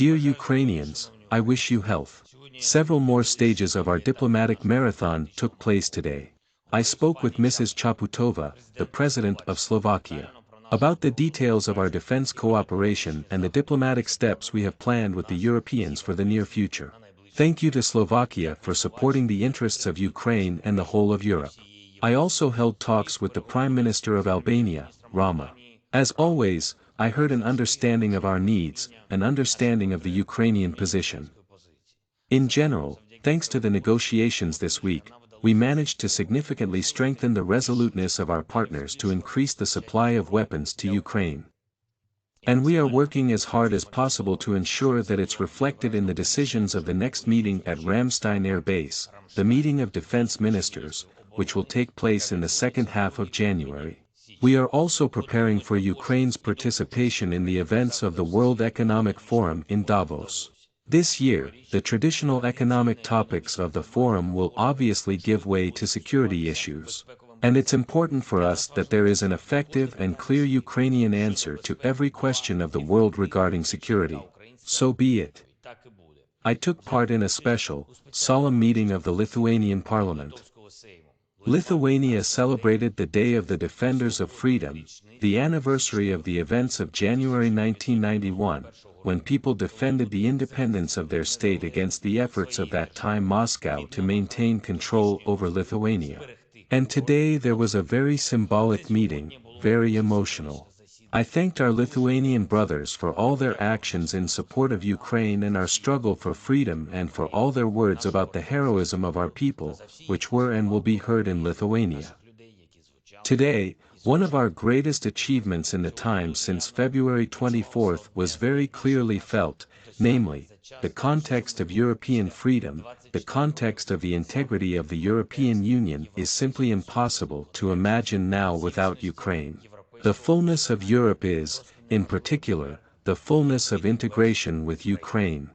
Dear Ukrainians, I wish you health. Several more stages of our diplomatic marathon took place today. I spoke with Mrs. Chaputova, the President of Slovakia, about the details of our defense cooperation and the diplomatic steps we have planned with the Europeans for the near future. Thank you to Slovakia for supporting the interests of Ukraine and the whole of Europe. I also held talks with the Prime Minister of Albania, Rama. As always, I heard an understanding of our needs, an understanding of the Ukrainian position. In general, thanks to the negotiations this week, we managed to significantly strengthen the resoluteness of our partners to increase the supply of weapons to Ukraine. And we are working as hard as possible to ensure that it's reflected in the decisions of the next meeting at Ramstein Air Base, the meeting of defense ministers, which will take place in the second half of January. We are also preparing for Ukraine's participation in the events of the World Economic Forum in Davos. This year, the traditional economic topics of the forum will obviously give way to security issues. And it's important for us that there is an effective and clear Ukrainian answer to every question of the world regarding security. So be it. I took part in a special, solemn meeting of the Lithuanian Parliament. Lithuania celebrated the Day of the Defenders of Freedom, the anniversary of the events of January 1991, when people defended the independence of their state against the efforts of that time Moscow to maintain control over Lithuania. And today there was a very symbolic meeting, very emotional. I thanked our Lithuanian brothers for all their actions in support of Ukraine and our struggle for freedom and for all their words about the heroism of our people, which were and will be heard in Lithuania. Today, one of our greatest achievements in the time since February 24th was very clearly felt, namely, the context of European freedom, the context of the integrity of the European Union is simply impossible to imagine now without Ukraine. The fullness of Europe is, in particular, the fullness of integration with Ukraine.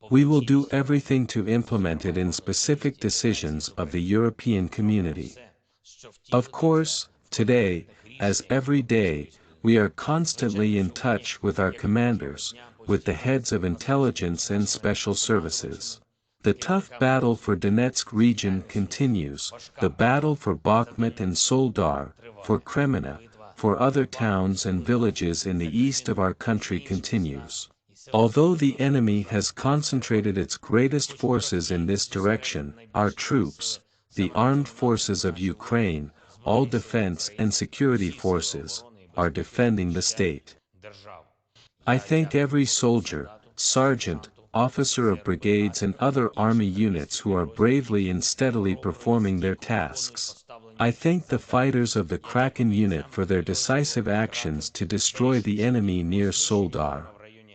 We will do everything to implement it in specific decisions of the European community. Of course, today, as every day, we are constantly in touch with our commanders, with the heads of intelligence and special services. The tough battle for Donetsk region continues, the battle for Bakhmut and Soledar, for Kreminna, for other towns and villages in the east of our country continues. Although the enemy has concentrated its greatest forces in this direction, our troops, the armed forces of Ukraine, all defense and security forces, are defending the state. I thank every soldier, sergeant, officer of brigades and other army units who are bravely and steadily performing their tasks. I thank the fighters of the Kraken unit for their decisive actions to destroy the enemy near Soledar.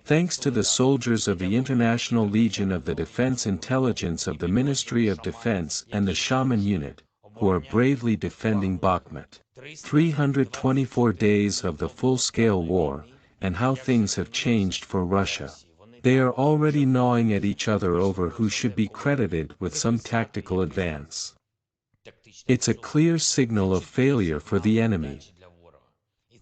Thanks to the soldiers of the International Legion of the Defense Intelligence of the Ministry of Defense and the Shaman unit, who are bravely defending Bakhmut. 324 days of the full-scale war, and how things have changed for Russia. They are already gnawing at each other over who should be credited with some tactical advance. It's a clear signal of failure for the enemy.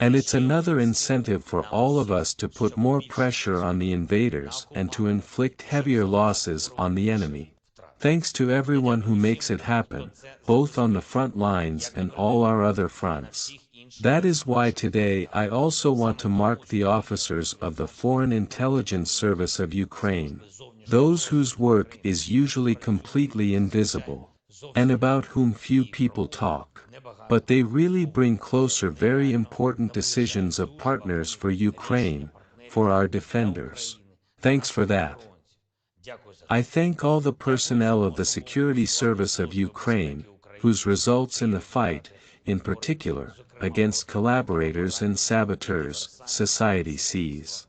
And it's another incentive for all of us to put more pressure on the invaders and to inflict heavier losses on the enemy. Thanks to everyone who makes it happen, both on the front lines and all our other fronts. That is why today I also want to mark the officers of the Foreign Intelligence Service of Ukraine, those whose work is usually completely invisible, and about whom few people talk. But they really bring closer very important decisions of partners for Ukraine, for our defenders. Thanks for that. I thank all the personnel of the Security Service of Ukraine, whose results in the fight, in particular, against collaborators and saboteurs, society sees.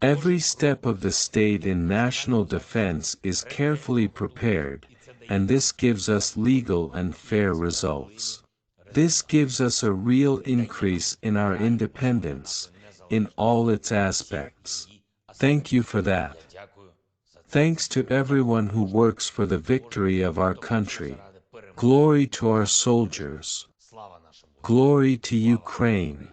Every step of the state in national defense is carefully prepared, and this gives us legal and fair results. This gives us a real increase in our independence, in all its aspects. Thank you for that. Thanks to everyone who works for the victory of our country. Glory to our soldiers. Glory to Ukraine.